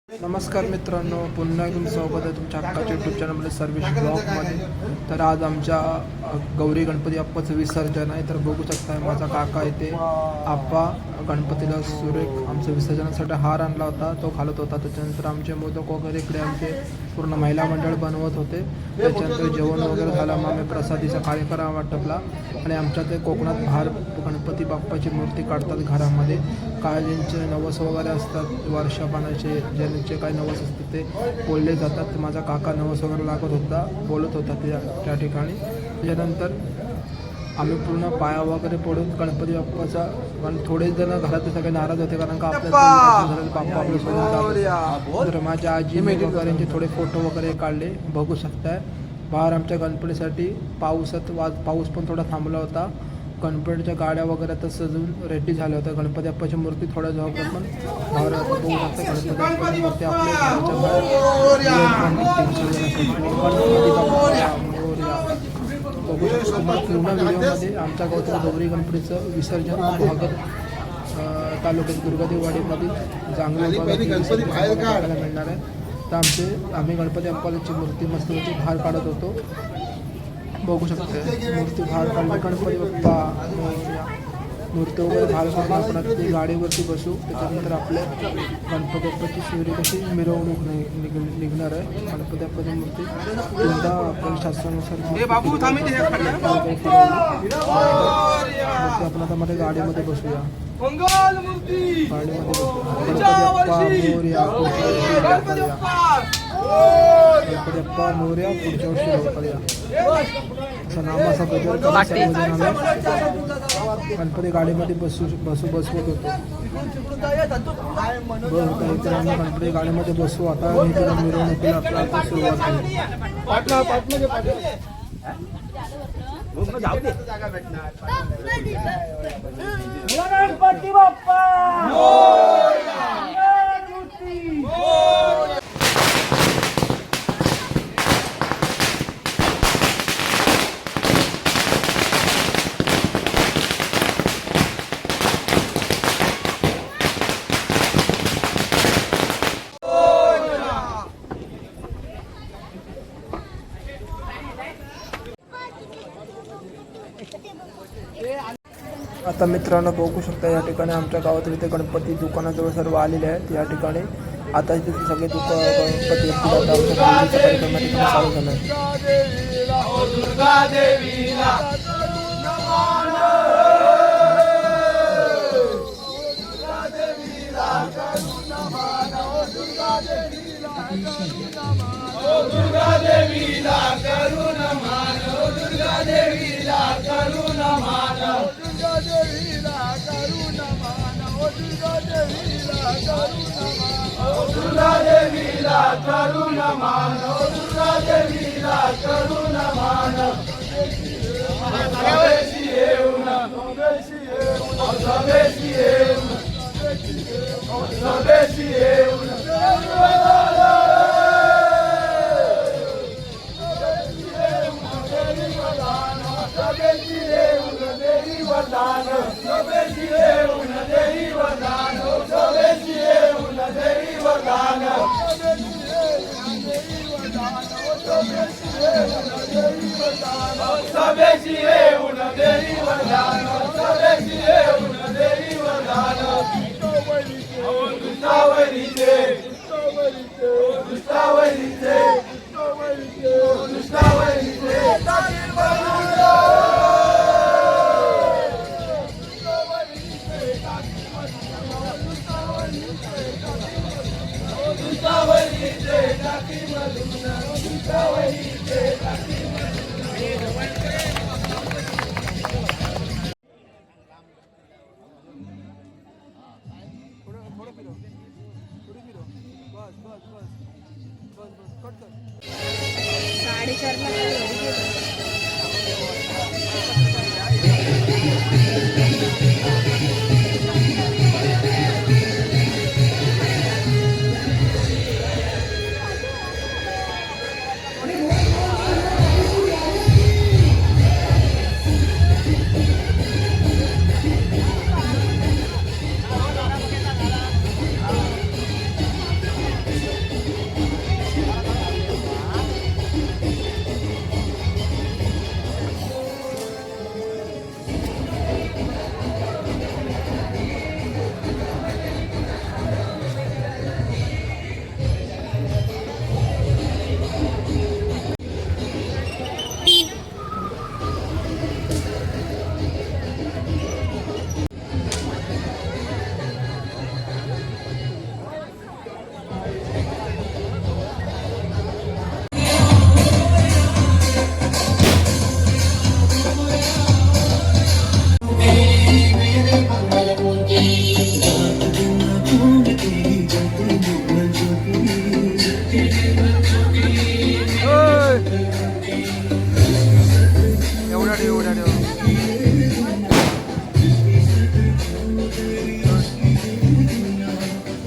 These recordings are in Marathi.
नमस्कार मित्रांनो, पुन्हा एकदम स्वागत आहे तुमच्या हक्काच्या यूट्यूब चॅनलमध्ये सर्विस ब्लॉगमध्ये. तर आज आमच्या गौरी गणपती बाप्पाचं विसर्जन आहे. तर बघू शकता माझा काका इथे आप्पा गणपतीला सुरेख आमच्या विसर्जनासाठी हार आणला होता, तो घालत होता. त्याच्यानंतर आमचे मोदक वगैरे इकडे आमचे पूर्ण महिला मंडळ बनवत होते. त्याच्यानंतर जेवण वगैरे झालं, मग आम्ही प्रसादीचा कार्यक्रम वाटपला. आणि आमच्या ते कोकणात बाहेर गणपती बाप्पाची मूर्ती काढतात घरामध्ये. काय ज्यांचे नवस वगैरे असतात, वर्षापानाचे ज्यांचे काही नवस असतात ते बोलले जातात. तर माझा काका नवस वगैरे लागत होता, बोलत होता त्या ठिकाणी. त्याच्यानंतर आम्ही पूर्ण पाया वगैरे पडून गणपती बाप्पाचा, पण थोडेच जण घरात सगळे नाराज होते कारण का आपल्या बाप्पा आपल्यासोबत. तर माझ्या आजी वगैरे यांचे थोडे फोटो वगैरे काढले, बघू शकताय. बाहेर आमच्या गणपतीसाठी पाऊस पण थोडा थांबला होता. गणपतीच्या गाड्या वगैरे आता सजून रेडी झाल्या होत्या. गणपती बाप्पाची मूर्ती थोड्या जवळ पण बाहेर बघू शकता. गणपती बाप्पाची मूर्ती आपल्या घराच्या बघू शकतो. तुम्हाला पूर्ण व्हिडिओमध्ये आमच्या गावातील गौरी गणपतीचं विसर्जन भागत तालुक्यात दुर्गादेववाडीमधील चांगलं बघायला मिळणार आहे. तर आम्ही गणपती बाप्पाची मूर्ती मस्तपैकी बाहेर काढत होतो, बघू शकते. मूर्ती बाहेर काढली, गणपती बाप्पा मूर्ती वगैरे बाहेर काढून आपण आता ती गाडीवरती बसू. त्याच्यानंतर आपल्या गणपती बाप्पाची शिवरी कशी मिरवणूक निघणार आहे. गणपती बाप्पाची मूर्ती यंदा आपण शास्त्रानुसार आपण आता मध्ये गाडीमध्ये बसूया. गाडीमध्ये बसूया. गणपती बाप्पा मोरया, पुढच्या वर्षी लवकर असं नामाचा बदल गणपती गाडीमध्ये बसवत होतो. गणपती गाडीमध्ये बसू. आता मिरवणुकीला आपल्याला सुरुवात गणपती बाप्पा आता मित्रांनो बघू शकता, या ठिकाणी आमच्या गावातील इथे गणपती दुकानाजवळ सर्व आलेले आहेत. या ठिकाणी आता इथे सगळे गणपती आमच्या कार्यक्रमासाठी चालू झालं आहे.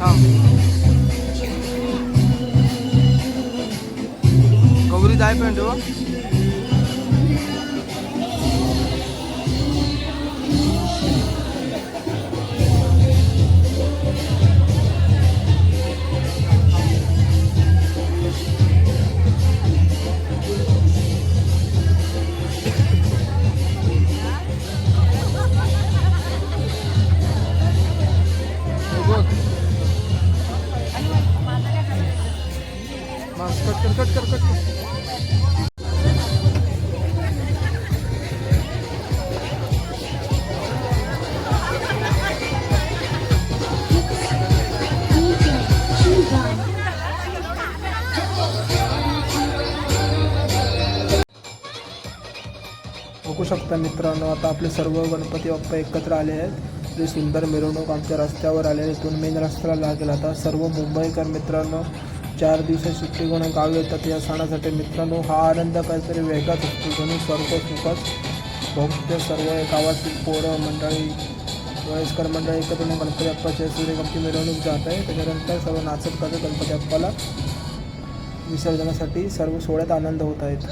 हा गौरी जाय पण हो. कट कर कट कर कट कर. बघू शकता मित्रांनो, आता आपले सर्व गणपती बाप्पा एकत्र आले आहेत. जे सुंदर मिरवणूक आमच्या रस्त्यावर आले, इथून मेन रस्त्याला लागेल. आता सर्व मुंबईकर मित्रांनो 4 दिवसाची सुट्टी घेऊन गावी येतात या सणासाठी. मित्रांनो हा आनंद काहीतरी वेगळाच असतो. जणू स्वर्ग सुखच भोगते. सर्व गावातील पोरं मंडळी वयस्कर मंडळी एकत्र गणपती बाप्पाच्या सूर्यगमची मिरवणूक जात आहे. त्याच्यानंतर सर्व नाचत गाजत गणपती बाप्पाला विसर्जनासाठी सर्व सोहळ्यात आनंद होत आहेत.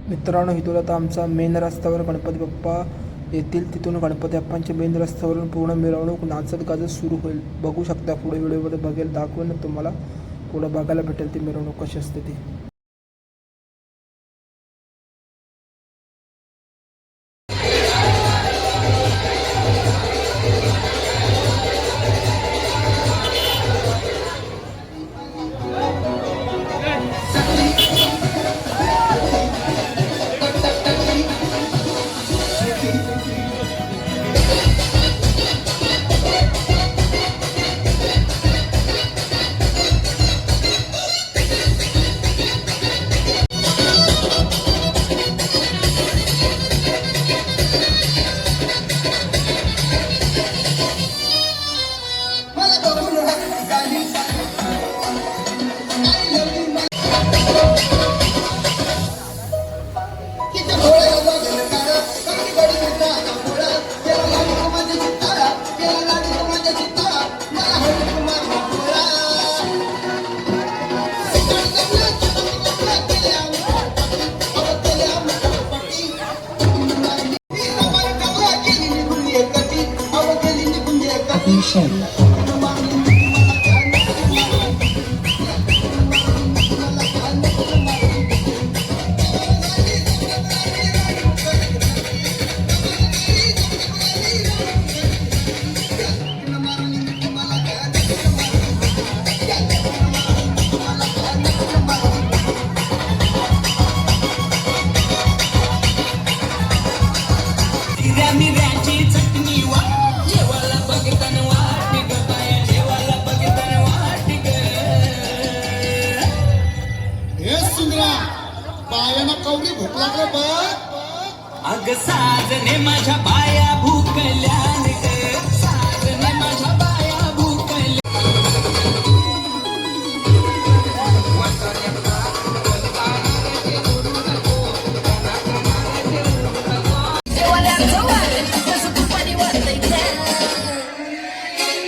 मित्रांनो इथून आता आमचा मेन रस्त्यावर गणपती बाप्पा येतील. तिथून गणपती बाप्पांच्या मेन रस्त्यावरून पूर्ण मिरवणूक नाचत गाजत सुरू होईल. बघू शकता पुढे व्हिडिओमध्ये बघेल दाखवेल तुम्हाला पुढं बघायला भेटेल ती मिरवणूक कशी असते ती. अग साजने माझ्या बाया भूकल्या साजने माझ्या बाया भूकल्या.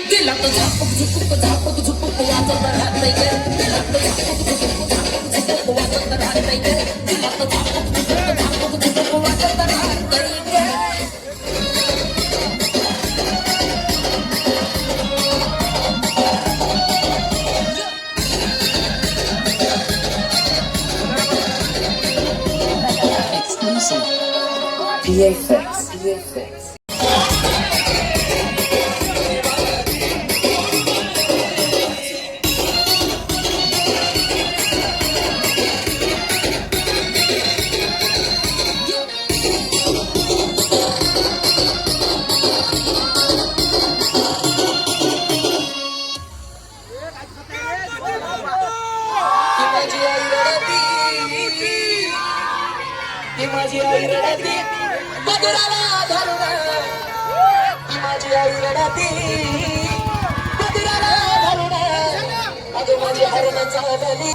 दिला तो झापक झुपक वाजत राहतय ग. दिला तो झापक झुपक वाजत राहतय ग. दिला तो झापक झुपक वाजत राहतय ग. Exclusive. VFX. आई रडती ती माझी आई रडती बदराला धरून ती माझी आई रडती बदराला धरून अगं माझी हरण चालली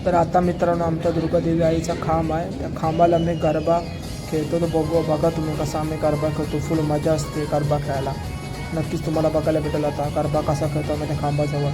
तर आता मित्रांनो आमच्या दुर्गादेवी आईचा खांब आहे. त्या खांबाला मी गरबा खेळतो. तर बघा तुम्ही कसा आम्ही गरबा खेळतो. फुल मजा असते गरबा खेळायला. नक्कीच तुम्हाला बघायला भेटेल आता गरबा कसा खेळतो आम्ही त्या खांबाजवळ.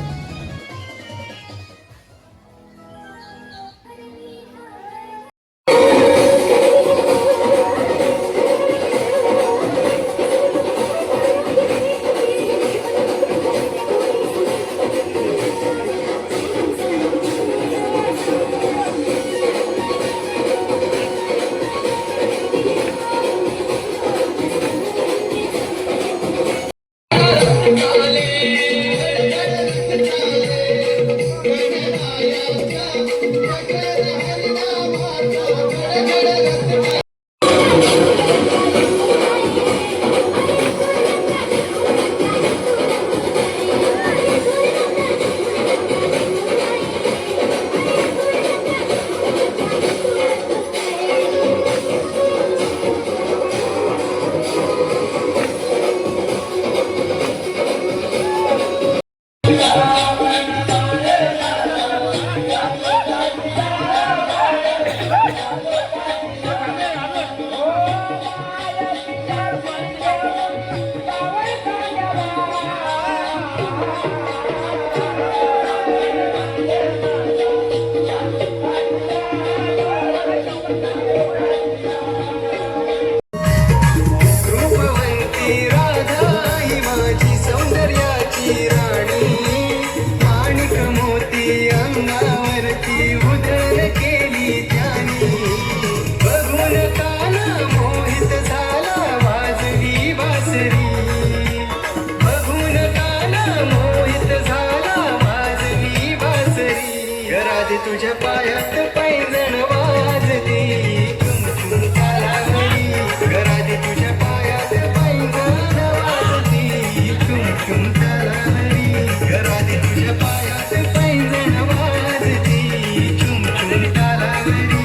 तुझ्या पायात पैंजण वाजती तुम चालावली घरात तुझ्या पायात पैंजण वाजती तुम चालावली घरात तुझ्या पायात पैंजण वाजती तुम चालावली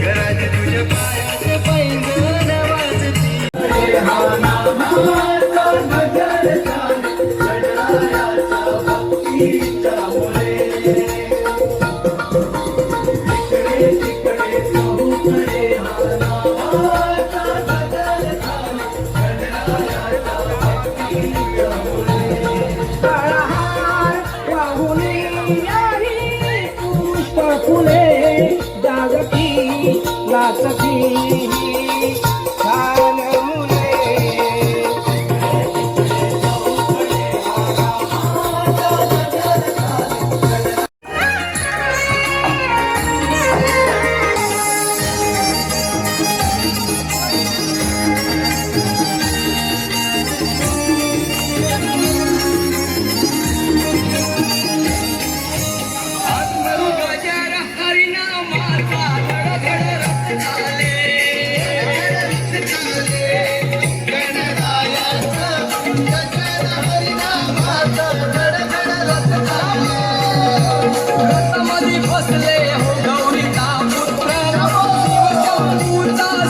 घरात तुझ्या पायात पैंजण वाजती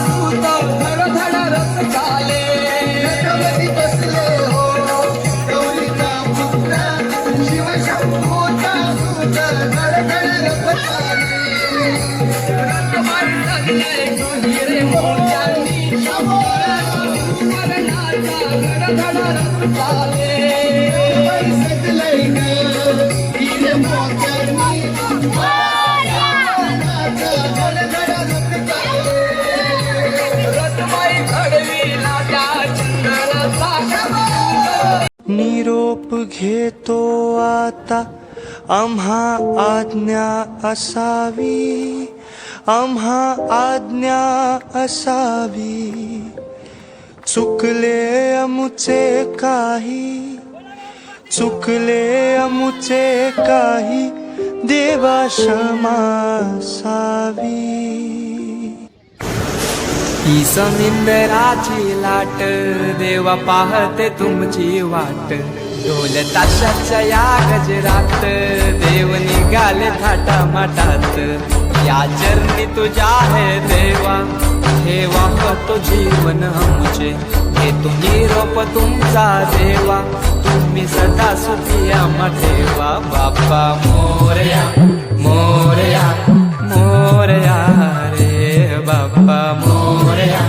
सूत धडधड रथ चाले जगमती बसले हो गौरीचा पुत्र शिवशंभूचा सूत धडधड रथ चाले रथमाई सजले गहिरे मोत्यांनी सुवर्णाचा धडधड रथ चाले सजलंय ग हिरे मोत्यांनी धडधड रथ चाले रथमाई घडविला त्या चंद्राचा निरोप घेतो आता आम्हा आज्ञा असावी आम्हा आज्ञा असावी चुकले अमुचे काही चुकले अमुचे काही देवा क्षमा असावी ही समिंदराची लाट देवा पाहते तुमची वाट ढोल ताशाच्या या गजरात देव निघाले थाटा माटात या चरणी तुझ्या है देवा ठेवा तो जीवन आमचे हे तुम्ही रोप तुमचा देवा तुम्ही सदा सुखी आम्हा ठेवा बाप्पा मोरया मोरया मोरया रे बाप्पा मोरया